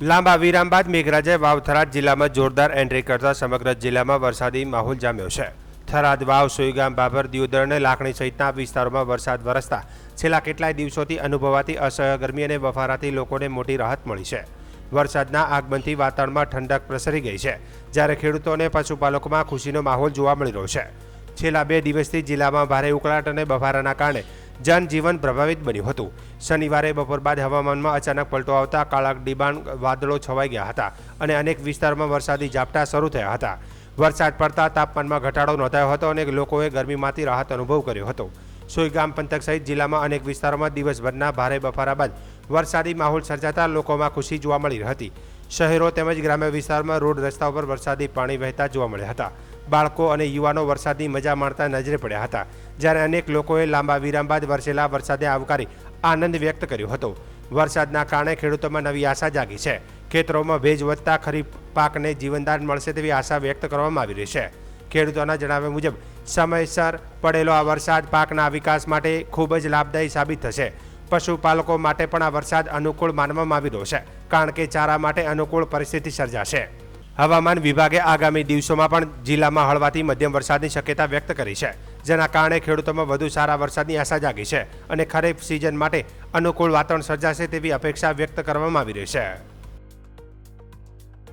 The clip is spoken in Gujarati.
લાંબા વિરામ બાદ મેઘરાજાએ વાવ થરાદ જિલ્લામાં જોરદાર એન્ટ્રી કરતા સમગ્ર જિલ્લામાં વરસાદી માહોલ જામ્યો છે। થરાદ, વાવ, સુઈગામ, બાબર, દિયોદર અને લાખણી સહિતના વિસ્તારોમાં વરસાદ વરસતા છેલ્લા કેટલાય દિવસોથી અનુભવાતી અસહ્ય ગરમી અને બફારાથી લોકોને મોટી રાહત મળી છે। વરસાદના આગમનથી વાતાવરણમાં ઠંડક પ્રસરી ગઈ છે, જ્યારે ખેડૂતો અને પશુપાલકોમાં ખુશીનો માહોલ જોવા મળી રહ્યો છે। છેલ્લા 2 દિવસથી જિલ્લામાં ભારે ઉકળાટ અને બફારાના કારણે જનજીવન પ્રભાવિત બન્યું હતું। શનિવારે બપોર બાદ હવામાનમાં અચાનક પલટો આવતા કાળા ડિબાંગ વાદળો છવાઈ ગયા હતા અને અનેક વિસ્તારોમાં વરસાદી ઝાપટા શરૂ થયા હતા। વરસાદ પડતા તાપમાનમાં ઘટાડો નોંધાયો હતો અને લોકોએ ગરમીમાંથી રાહત અનુભવ કર્યો હતો। સુઈગામ પંથક સહિત જિલ્લામાં અનેક વિસ્તારોમાં દિવસભરના ભારે બફારા બાદ વરસાદી માહોલ સર્જાતા લોકોમાં ખુશી જોવા મળી હતી। શહેરો તેમજ ગ્રામ્ય વિસ્તારમાં રોડ રસ્તા પર વરસાદી પાણી વહેતા જોવા મળ્યા હતા। બાળકો અને યુવાનો વરસાદની મજા માણતા નજરે પડ્યા હતા, જ્યારે અનેક લોકોએ લાંબા વિરામ બાદ વરસેલા વરસાદને આવકારી આનંદ વ્યક્ત કર્યો હતો। વરસાદના કારણે ખેડૂતોમાં નવી આશા જાગી છે। ખેતરોમાં ભેજ વધતા ખરીફ પાકને જીવનદાન મળશે તેવી આશા વ્યક્ત કરવામાં આવી રહી છે। ખેડૂતોના જણાવ્યા મુજબ સમયસર પડેલો આ વરસાદ પાકના વિકાસ માટે ખૂબ જ લાભદાયી સાબિત થશે। પશુપાલકો માટે પણ આ વરસાદ અનુકૂળ માનવામાં આવી રહ્યો છે, કારણ કે ચારા માટે અનુકૂળ પરિસ્થિતિ સર્જાશે। હવામાન વિભાગે આગામી દિવસોમાં પણ જિલ્લામાં હળવાથી મધ્યમ વરસાદની શક્યતા વ્યક્ત કરી છે, જેના કારણે ખેડૂતોમાં વધુ સારા વરસાદની આશા જાગી છે અને ખરીફ સિઝન માટે અનુકૂળ વાતાવરણ સર્જાશે તેવી અપેક્ષા વ્યક્ત કરવામાં આવી રહી છે।